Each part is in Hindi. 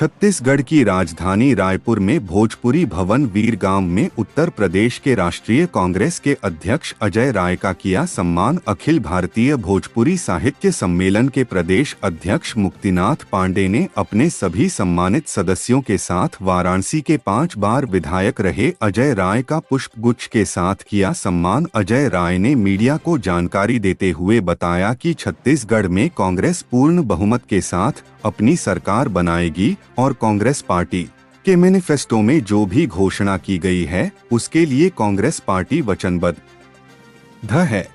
छत्तीसगढ़ की राजधानी रायपुर में भोजपुरी भवन वीरगांव में उत्तर प्रदेश के राष्ट्रीय कांग्रेस के अध्यक्ष अजय राय का किया सम्मान। अखिल भारतीय भोजपुरी साहित्य सम्मेलन के प्रदेश अध्यक्ष मुक्तिनाथ पांडे ने अपने सभी सम्मानित सदस्यों के साथ वाराणसी के 5 बार विधायक रहे अजय राय का पुष्पगुच्छ के साथ किया सम्मान। अजय राय ने मीडिया को जानकारी देते हुए बताया कि छत्तीसगढ़ में कांग्रेस पूर्ण बहुमत के साथ अपनी सरकार बनाएगी और कांग्रेस पार्टी के मैनिफेस्टो में जो भी घोषणा की गई है उसके लिए कांग्रेस पार्टी वचनबद्ध है।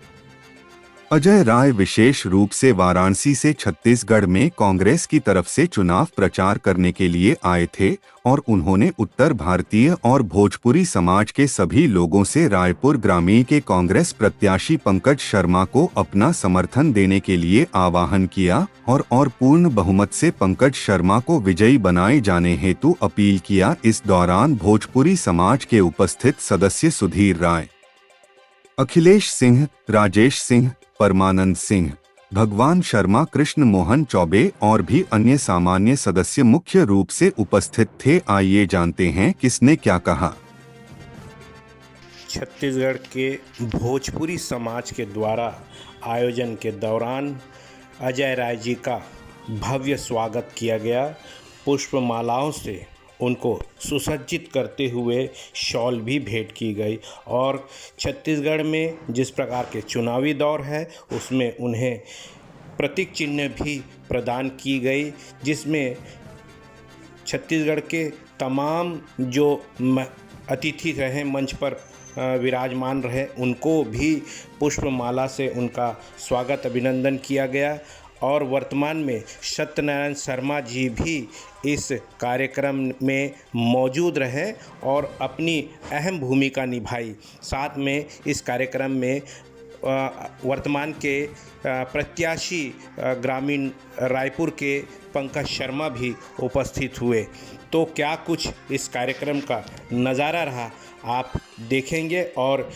अजय राय विशेष रूप से वाराणसी से छत्तीसगढ़ में कांग्रेस की तरफ से चुनाव प्रचार करने के लिए आए थे और उन्होंने उत्तर भारतीय और भोजपुरी समाज के सभी लोगों से रायपुर ग्रामीण के कांग्रेस प्रत्याशी पंकज शर्मा को अपना समर्थन देने के लिए आह्वान किया और पूर्ण बहुमत से पंकज शर्मा को विजयी बनाए जाने हेतु अपील किया। इस दौरान भोजपुरी समाज के उपस्थित सदस्य सुधीर राय, अखिलेश सिंह, राजेश सिंह, परमानंद सिंह, भगवान शर्मा, कृष्ण मोहन चौबे और भी अन्य सामान्य सदस्य मुख्य रूप से उपस्थित थे। आइए जानते हैं किसने क्या कहा। छत्तीसगढ़ के भोजपुरी समाज के द्वारा आयोजन के दौरान अजय राय जी का भव्य स्वागत किया गया। पुष्पमालाओं से उनको सुसज्जित करते हुए शॉल भी भेंट की गई और छत्तीसगढ़ में जिस प्रकार के चुनावी दौर है उसमें उन्हें प्रतीक चिन्ह भी प्रदान की गई, जिसमें छत्तीसगढ़ के तमाम जो अतिथि रहे मंच पर विराजमान रहे उनको भी पुष्पमाला से उनका स्वागत अभिनंदन किया गया। और वर्तमान में सत्यनारायण शर्मा जी भी इस कार्यक्रम में मौजूद रहे और अपनी अहम भूमिका निभाई। साथ में इस कार्यक्रम में वर्तमान के प्रत्याशी ग्रामीण रायपुर के पंकज शर्मा भी उपस्थित हुए। तो क्या कुछ इस कार्यक्रम का नज़ारा रहा आप देखेंगे। और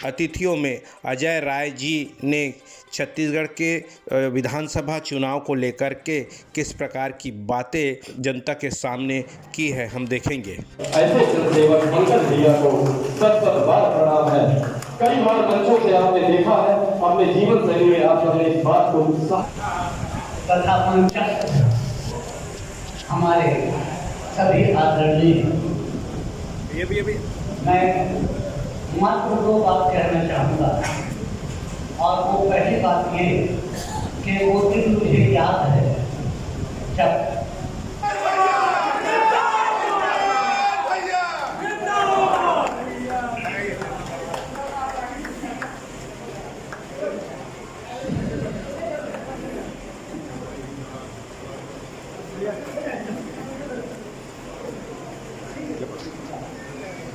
अतिथियों में अजय राय जी ने छत्तीसगढ़ के विधानसभा चुनाव को लेकर के किस प्रकार की बातें जनता के सामने की है हम देखेंगे। ऐसे जनसेवक पंकज भैया को सत बार प्रणाम है। कई बार मंचों से आपने देखा है, अपने जीवन शैली में आप अपने इस बात को तथा पंकज हमारे सभी आदरणीय, मैं मात्र 2 बात कहना चाहूँगा। और वो पहली बात ये कि वो दिन मुझे याद है जब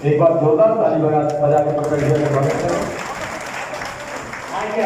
एक बार जोरदार ताली बजा के पकड़ लिया। आइए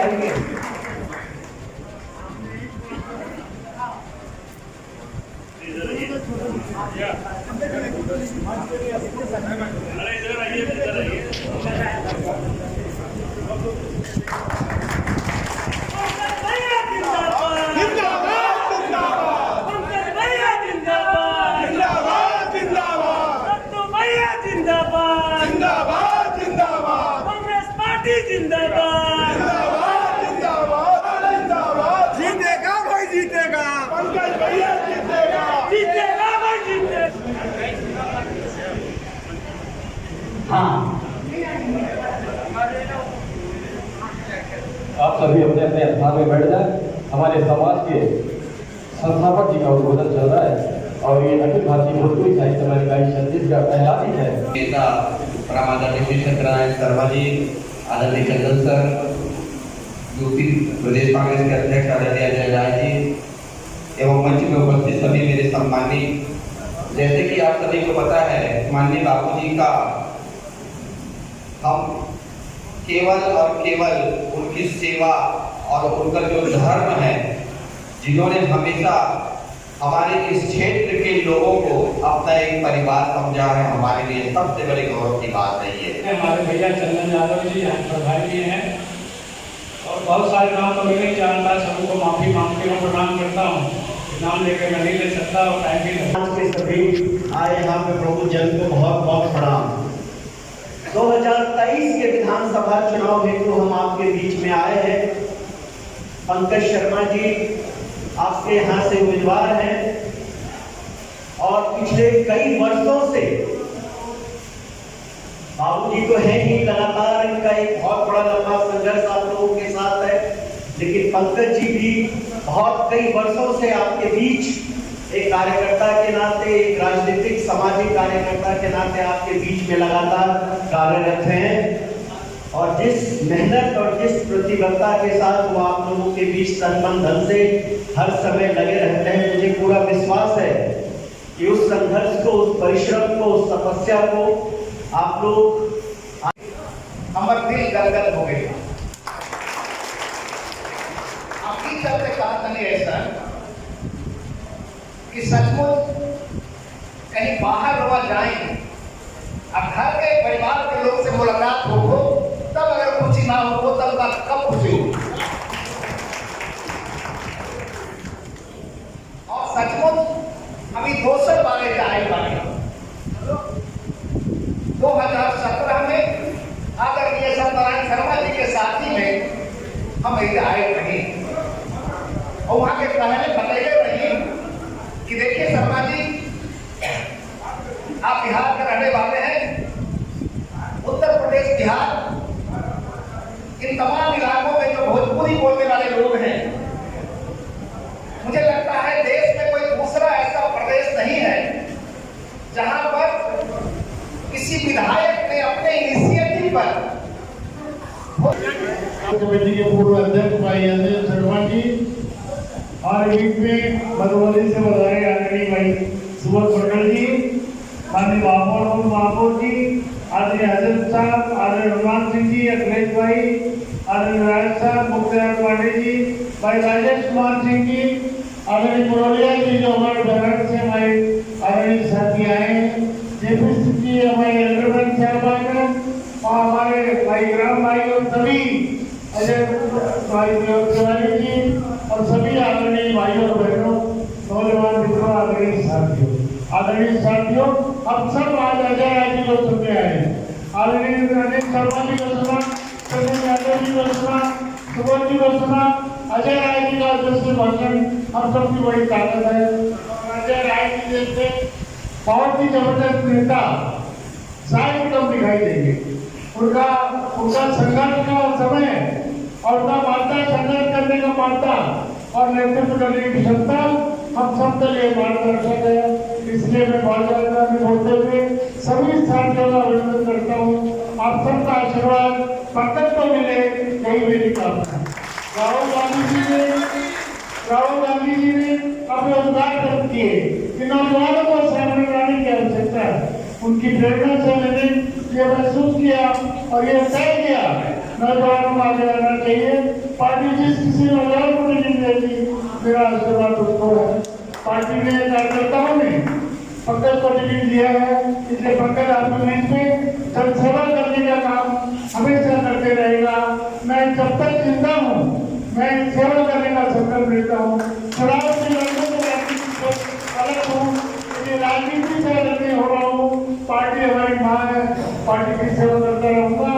आप सभी अपने अपने स्थान में बैठ जाए। हमारे समाज के संस्थापक जी का उद्बोधन चल रहा है और ये अखिल भारतीय भोजपुरी साहित्य सम्मेलन छत्तीसगढ़ पहला दिन है। नेता आदरणीय सत्यनारायण शर्मा जी, आदरणीय चंदन सर, यूपी प्रदेश कांग्रेस के अध्यक्ष आदरणीय अजय राय जी एवं मंच में उपस्थित सभी मेरे सम्मानी, जैसे कि आप सभी को पता है माननीय बापू जी का हम केवल और केवल उनकी सेवा और उनका जो धर्म है, जिन्होंने हमेशा हमारे इस क्षेत्र के लोगों को अपना एक परिवार समझा है, हमारे लिए सबसे बड़े गौरव की बात है ये। हमारे भैया चंदन यादव जी प्रधान जी हैं और बहुत सारे नाम तो मैं नहीं जानता, सबको माफी मांगते हुए प्रणाम करता हूँ। नाम लेकर मैं नहीं ले सकता और टाइम भी नहीं। आज के सभी आए यहाँ पे प्रभु जन को बहुत बहुत प्रणाम। 2023 के विधानसभा चुनाव हेतु हम आपके बीच में आए हैं। पंकज शर्मा जी आपके यहाँ से उम्मीदवार हैं और पिछले कई वर्षों से बाबूजी तो है ही, लगातार इनका एक बहुत बड़ा लंबा संघर्ष आप लोगों के साथ है, लेकिन पंकज जी भी बहुत कई वर्षों से आपके बीच एक कार्यकर्ता के नाते, एक राजनीतिक सामाजिक कार्यकर्ता के नाते आपके बीच में लगातार कार्यरत हैं और जिस मेहनत और जिस प्रतिबद्धता के साथ वो आप लोगों के बीच तन मन धन से हर समय लगे रहते हैं, मुझे पूरा विश्वास है कि उस संघर्ष को, उस परिश्रम को, उस तपस्या को आप लोग हमारे दिल गदगद हो गए। आपकी चलते कहा था नहीं ऐसा कि सचमुच कहीं बाहर हुआ जाएंगे, अब घर के परिवार के लोग से मुलाकात हो तब अगर खुशी ना हो तब कब खुशी हो। और सचमुच अभी 200 बारे जाए बारे 2017 में आदरणीय सत्यनारायण शर्मा जी के साथी में हम इधर आए रहे और वहां के पहले बताए रहे कि देखिए शर्मा जी आप बिहार के रहने वाले हैं, उत्तर प्रदेश बिहार इन तमाम इलाकों में जो भोजपुरी बोलने वाले लोग हैं, मुझे लगता है देश में कोई दूसरा ऐसा प्रदेश नहीं है जहां पर किसी विधायक ने अपने इनिशिएटिव पर कमेटी के पूर्व अध्यक्ष भाई अजय शर्मा जी और बीच में मधुबनी से बधाई आदरणीय भाई सुबोध पटेल जी, माननीय महापौर जी, आदरणीय हजरत साहब, आदरणीय हनुमान सिंह जी, अखिलेश भाई, आदरणीय राज साहब, मुख्तार पांडे जी, भाई राजेश कुमार सिंह जी, आदरणीय मुरलिया जी जो हमारे बहन से हमारे आदरणीय साथी आए, जेपी जी हमारे एल्डरमैन साहब और हमारे भाई ग्राम भाई और सभी अजय भाई तिवारी जी और सभी आदरणीय भाइयों और बहनों, नौजवान मित्रों, आदरणीय साथियों, अब सब आज अजय राय जी को सुनने आए हैं। आदरणीय अनिल शर्मा जी को सुना, सचिन यादव जी को सुना, सुबोध जी को सुना। अजय राय जी का जैसे भाषण हम सबकी बड़ी ताकत है और अजय राय जी जैसे बहुत ही जबरदस्त नेता शायद कम दिखाई देंगे। उनका संघर्ष का समय और उनका वार्ता, संघर्ष करने का वार्ता और नेतृत्व करने की क्षमता हम सब के लिए मार्गदर्शक है। इसलिए मैं भाजपा में बोलते हुए सभी साथियों का अभिनंदन करता हूँ। आप सबका आशीर्वाद पंकज को मिले, यही मेरी कामना है। राहुल गांधी जी ने अपने उद्घाटन किए कि नौजवानों को सामने लाने की आवश्यकता है। उनकी प्रेरणा से मैंने ये महसूस किया और ये तय किया नौजवानों को आगे आना चाहिए। पार्टी जिस किसी नौजवान को नहीं देगी, मेरा आशीर्वाद उसको है। पार्टी ने कार्यकर्ताओं ने पंकज को टिकट दिया है, इसलिए पंकज आपके मंच में जनसेवा करने का काम हमेशा करते रहेगा। मैं जब तक जिंदा हूँ मैं सेवा करने का संकल्प लेता हूँ। चुनाव से लड़ने को अलग हूँ, राजनीति से लड़ने हो रहा हूँ। पार्टी हमारी माँ है, पार्टी की सेवा करता रहूँगा।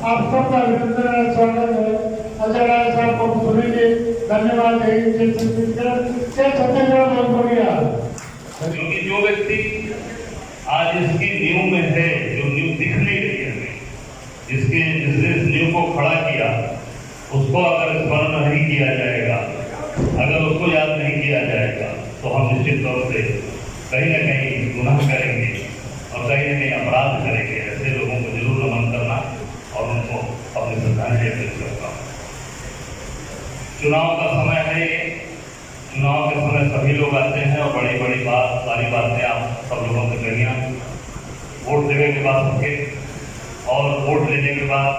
आप सबका अभिनंदन है, स्वागत है। अजय राय साहब को सुनेंगे। धन्यवाद। क्योंकि जो व्यक्ति आज इसकी नींव में है, जो नींव दिखने गई है, जिसने इस नींव को खड़ा किया, उसको अगर स्मरण नहीं किया जाएगा, अगर उसको याद नहीं किया जाएगा, तो हम निश्चित तौर से कहीं न कहीं गुनाह करेंगे और कहीं न कहीं अपराध करेंगे। ऐसे लोगों को जरूर नमन करना और उनको अपनी श्रद्धांजलि अर्पित करता हूँ। चुनाव का समय है, चुनाव के समय सभी लोग आते हैं और बड़ी बड़ी सारी बातें आप सब लोगों से कहिए। वोट देने के बाद सबके और वोट लेने के बाद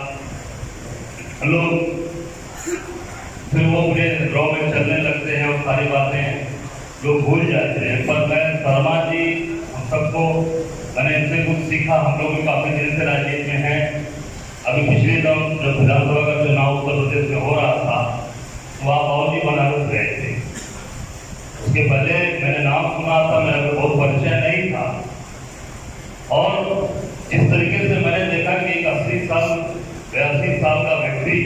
लोग फिर वो पूरे ड्रॉ में चलने लगते हैं और सारी बातें लोग भूल जाते हैं। पर मैं शर्मा जी हम सबको, मैंने इनसे कुछ सीखा। हम लोग भी काफी दिन से राजनीति में हैं। अभी पिछले दौर जब विधानसभा का चुनाव उत्तर प्रदेश में हो रहा था तो आप और भी बनारस गए थे। इसके पहले मैंने नाम सुना था, मेरा बहुत परिचय नहीं था। और जिस तरीके से मैंने देखा कि एक 82 साल का व्यक्ति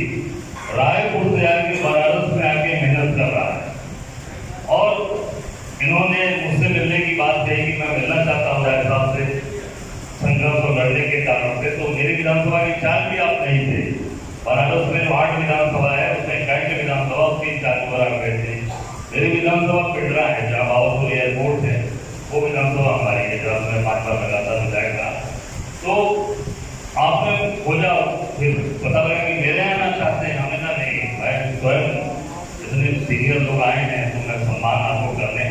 रायपुर से आके बनारस में आके मेहनत कर रहा है, और इन्होंने मुझसे मिलने की बात कही कि मैं मिलना चाहता हूँ राय साहब से संघर्ष और लड़ने के कारण से। तो मेरी विधानसभा की इंचार्ज भी आप नहीं थे। बनारस में जो 8 विधानसभा है उसमें कैंट विधानसभा उसके इंचार्ज पर आप गए थे। मेरी विधानसभा पिंडरा है जहाँ बाबूपुर एयरपोर्ट है, वो विधानसभा हमारी है जहाँ मैं 5 बार लगातार विधायक था। तो आपने खोजा, फिर पता लगा कि मेरे आना चाहते हैं, हमें ना नहीं, मैं स्वयं इतने सीनियर लोग आए हैं तो मैं सम्मान आपको करने।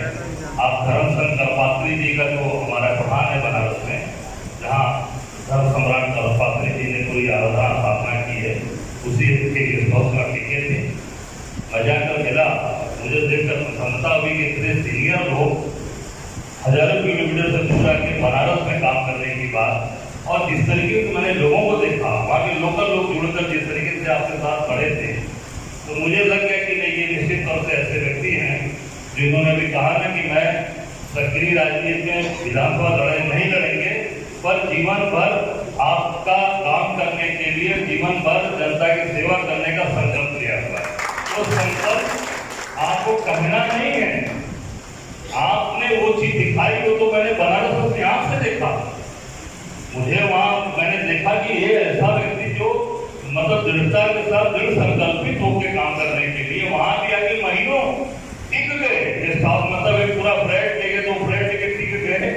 आप धर्मचंद करपात्री जी का जो हमारा प्रधान है बनारस में, जहाँ धर्म सम्राट करपात्री जी ने पूरी आराधना स्थापना की है, उसी के गेस्ट हाउस का टिकट थे। मैं जाकर मिला, मुझे देखकर प्रसन्नता हुई कि इतने सीनियर लोग हजारों किलोमीटर से दूर आके बनारस में काम करने की बात, और जिस तरीके से मैंने लोगों को देखा, वहाँ के लोकल लोग जुड़कर जिस तरीके से आपके साथ खड़े थे, तो मुझे लग गया कि नहीं, ये निश्चित तौर से ऐसे व्यक्ति हैं जिन्होंने भी कहा ना कि मैं सक्रिय राजनीति में विधानसभा नहीं लड़ेंगे, पर जीवन भर आपका काम करने के लिए, जीवन भर जनता की सेवा करने का संकल्प लिया हुआ है। तो संकल्प आपको कहना नहीं है, आपने वो चीज दिखाई, वो तो मैंने बनारस अपनी आंख से देखा। मुझे वहां मैंने देखा कि ये ऐसा व्यक्ति जो मतलब दृढ़ता के साथ दृढ़ संकल्पित होकर काम करने के लिए वहां भी आगे महीनों टिक गए। गेस्ट हाउस मतलब एक पूरा फ्लैट लेके 2 फ्लैट लेके टिक गए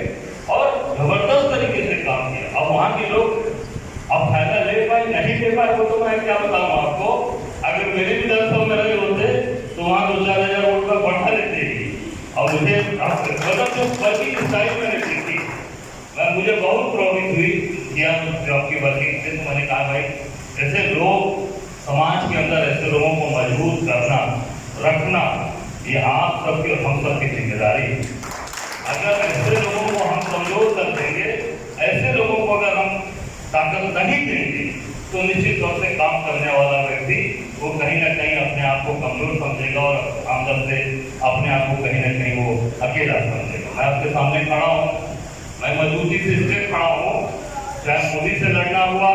और जबरदस्त तरीके से काम किया। अब वहां के लोग अब फायदा ले पाए नहीं ले पाए वो तो मैं क्या बताऊं आपको। अगर मेरे विधानसभा में रहे होते तो वहां 2-4 हजार वोट का बढ़ा लेते ही। और मुझे मतलब जो वर्किंग स्टाइल मैंने देखी, मुझे बहुत प्रभावित हुई किया आपकी वर्किंग से। तो मैंने कहा भाई ऐसे लोग समाज के अंदर, ऐसे लोगों को मजबूत करना रखना, ये आप सबकी और हम सबकी जिम्मेदारी है। अगर ऐसे लोगों को हम कमजोर कर देंगे, ऐसे लोगों को अगर हम ताकत नहीं देंगे, तो निश्चित तौर से काम करने वाला व्यक्ति वो कहीं ना कहीं अपने आप को कमजोर समझेगा और आमदन से अपने आप को कहीं ना कहीं वो अकेला समझेगा। मैं आपके सामने खड़ा हूँ, मैं मजबूती से इसलिए खड़ा हूँ, चाहे मोदी से लड़ना हुआ,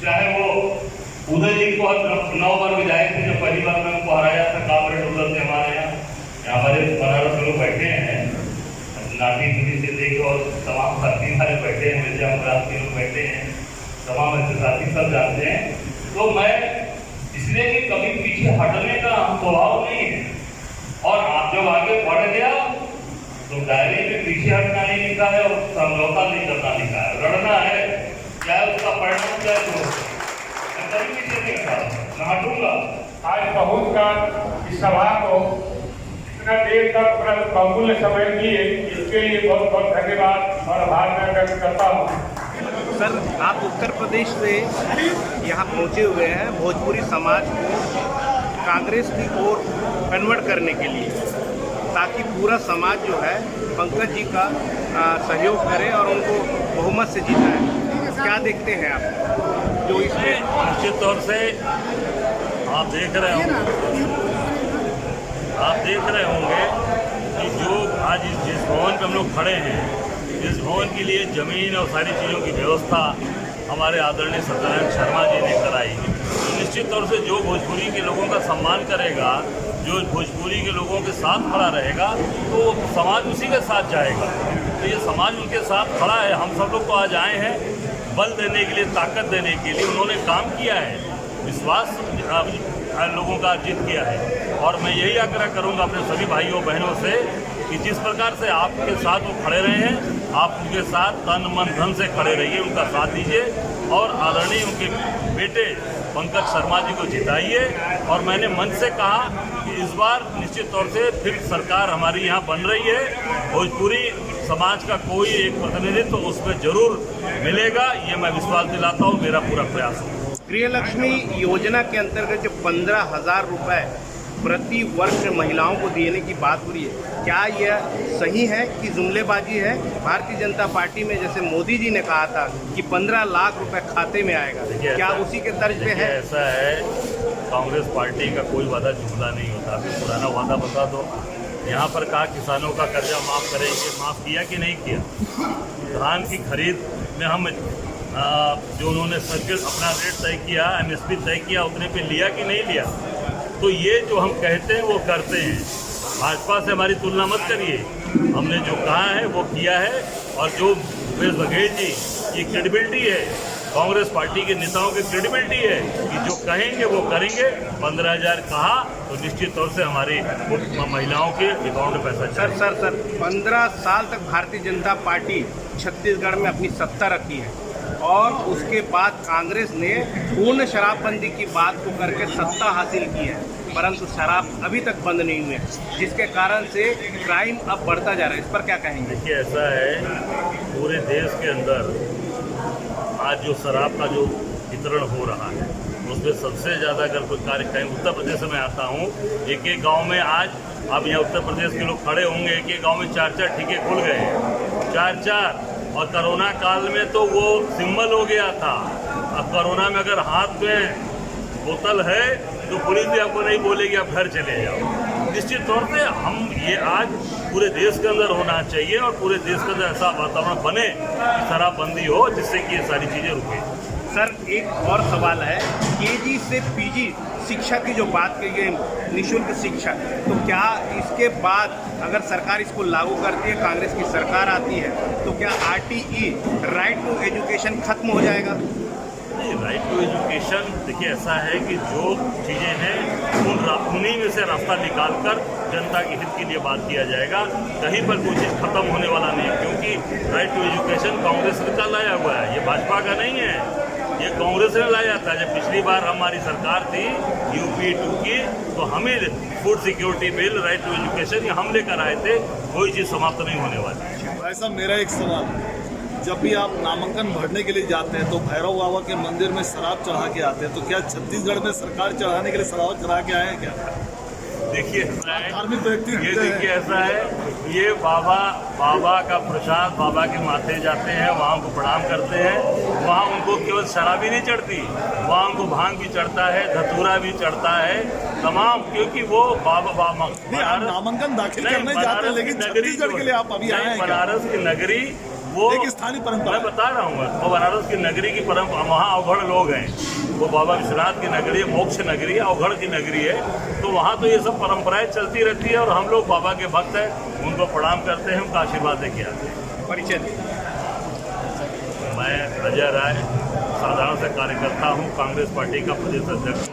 चाहे वो उदय जी को 9 बार विधायक थे, जब पहली बार मैं उनको हराया था, कॉर्पोरेट उधर से हमारे यहाँ हमारे बनारस लोग बैठे हैं, नाटी से देखो, और तमाम साथी हमारे बैठे हैं, मिर्जा अमराज के लोग बैठे हैं, तमाम ऐसे साथी सब जानते हैं। तो मैं इसलिए कि कभी पीछे हटने का स्वभाव नहीं है, और आप जब आगे बढ़ गया तो डायरी में पीछे हटना नहीं लिखा है और समझौता नहीं करना लिखा है, लड़ना है, चाहे उसका परिणाम चाहे तो मैं कभी पीछे नहीं हटा, मैं हटूंगा। आज पहुंचकर इस सभा को इतना देर तक अपना बहुमूल्य समय दिए, इसके लिए बहुत बहुत धन्यवाद और आभार मैं व्यक्त करता हूँ। सर, आप उत्तर प्रदेश से यहाँ पहुँचे हुए हैं भोजपुरी समाज को कांग्रेस की ओर कन्वर्ट करने के लिए, ताकि पूरा समाज जो है पंकज जी का सहयोग करे और उनको बहुमत से जिताए। क्या देखते हैं आप जो इसमें? निश्चित तौर से आप देख रहे होंगे कि जो आज जिस भवन पे हम लोग खड़े हैं, इस भवन के लिए जमीन और सारी चीज़ों की व्यवस्था हमारे आदरणीय सत्यनारायण शर्मा जी ने कराई। तो निश्चित तौर से जो भोजपुरी के लोगों का सम्मान करेगा, जो भोजपुरी के लोगों के साथ खड़ा रहेगा, तो समाज उसी के साथ जाएगा। तो ये समाज उनके साथ खड़ा है। हम सब लोग तो आज आए हैं बल देने के लिए, ताकत देने के लिए। उन्होंने काम किया है, विश्वास लोगों का अर्जित किया है, और मैं यही आग्रह करूंगा अपने सभी भाइयों बहनों से कि जिस प्रकार से आपके साथ वो खड़े रहे हैं, आप उनके साथ तन मन धन से खड़े रहिए, उनका साथ दीजिए और आदरणीय उनके बेटे पंकज शर्मा जी को जिताइए। और मैंने मन से कहा कि इस बार निश्चित तौर से फिर सरकार हमारी यहाँ बन रही है, भोजपुरी समाज का कोई एक प्रतिनिधित्व तो उसमें जरूर मिलेगा, ये मैं विश्वास दिलाता हूँ, मेरा पूरा प्रयास होगा। गृहलक्ष्मी योजना के अंतर्गत जो 15,000 रुपये प्रति वर्ष महिलाओं को देने की बात हो रही है, क्या यह सही है कि जुमलेबाजी है? भारतीय जनता पार्टी में जैसे मोदी जी ने कहा था कि 15 लाख रुपए खाते में आएगा, क्या उसी के तर्ज पे है? ऐसा है, कांग्रेस पार्टी का कोई वादा जुमला नहीं होता। पुराना वादा बता दो, यहाँ पर कहा किसानों का कर्जा माफ़ करेंगे, माफ़ किया कि नहीं किया? धान की खरीद में हम जो उन्होंने सर्किल अपना रेट तय किया, MSP तय किया, उतने पे लिया कि नहीं लिया? तो ये जो हम कहते हैं वो करते हैं। भाजपा से हमारी तुलना मत करिए, हमने जो कहा है वो किया है। और जो भूपेश बघेल जी की क्रेडिबिलिटी है, कांग्रेस पार्टी के नेताओं की क्रेडिबिलिटी है कि जो कहेंगे वो करेंगे। 15,000 कहा तो निश्चित तौर से हमारी महिलाओं के अकाउंट में पैसा सर 15 साल तक भारतीय जनता पार्टी छत्तीसगढ़ में अपनी सत्ता रखी है और उसके बाद कांग्रेस ने पूर्ण शराबबंदी की बात को करके सत्ता हासिल की है, परंतु शराब अभी तक बंद नहीं हुई है, जिसके कारण से क्राइम अब बढ़ता जा रहा है। इस पर क्या कहेंगे? देखिए, ऐसा है पूरे देश के अंदर आज जो शराब का जो वितरण हो रहा है उसमें सबसे ज़्यादा अगर कोई कार्य करें, उत्तर प्रदेश में आता हूँ, एक एक गांव में आज अब यहाँ उत्तर प्रदेश के लोग खड़े होंगे, एक एक गांव में 4-4 ठेके खुल गए, 4-4। और कोरोना काल में तो वो सिंबल हो गया था। अब कोरोना में अगर हाथ में बोतल है तो पुलिस भी आपको नहीं बोलेगी आप घर चले जाओ। निश्चित तौर पे हम ये आज पूरे देश के अंदर होना चाहिए और पूरे देश के अंदर ऐसा वातावरण बने कि शराबबंदी हो जिससे कि ये सारी चीज़ें रुके। सर एक और सवाल है, KG से PG शिक्षा की जो बात की गई, निःशुल्क शिक्षा, तो क्या इसके बाद अगर सरकार इसको लागू करती है, कांग्रेस की सरकार आती है, तो क्या RTE राइट टू एजुकेशन खत्म हो जाएगा? नहीं, राइट टू एजुकेशन देखिए ऐसा है कि जो चीज़ें हैं उन्हीं में से रास्ता निकालकर जनता के हित के लिए बात किया जाएगा। कहीं पर कोई चीज़ खत्म होने वाला नहीं है, क्योंकि राइट टू एजुकेशन कांग्रेस का लाया हुआ है, ये भाजपा का नहीं है, ये कांग्रेस ने लाया था। जब पिछली बार हमारी सरकार थी UP 2 की, तो हमें food security bill, right to education, ये हम लेकर आए थे, कोई चीज़ समाप्त नहीं होने वाली। भाई साहब, मेरा एक सवाल, जब भी आप नामांकन भरने के लिए जाते हैं तो भैरव बाबा के मंदिर में शराब चढ़ा के आते हैं, तो क्या छत्तीसगढ़ में सरकार चढ़ाने के लिए शराब चढ़ा के आए हैं क्या? देखिए धार्मिक व्यक्ति ये देखिए ऐसा है, ये बाबा का प्रसाद बाबा के माथे जाते हैं, वहाँ उनको प्रणाम करते हैं, वहाँ उनको केवल शराब ही नहीं चढ़ती, वहाँ उनको भांग भी चढ़ता है, धतूरा भी चढ़ता है, तमाम, क्योंकि वो बाबा नामांकन दाखिल करने जाते हैं, लेकिन छत्तीसगढ़ के लिए आप अभी आए हैं? बनारस की नगरी वो एक स्थानीय परंपरा, मैं बता रहा हूँ, वो बनारस की नगरी की परंपरा, वहाँ अवघड़ लोग हैं, वो बाबा विश्वनाथ की नगरी है, मोक्ष नगरी है, अवघड़ की नगरी है, तो वहाँ तो ये सब परंपराएं चलती रहती है और हम लोग बाबा के भक्त हैं, उनको प्रणाम करते हैं, उनका आशीर्वाद लेके आते हैं। परिचय? मैं अजय राय, साधारण से कार्यकर्ता हूँ, कांग्रेस पार्टी का प्रदेश अध्यक्ष।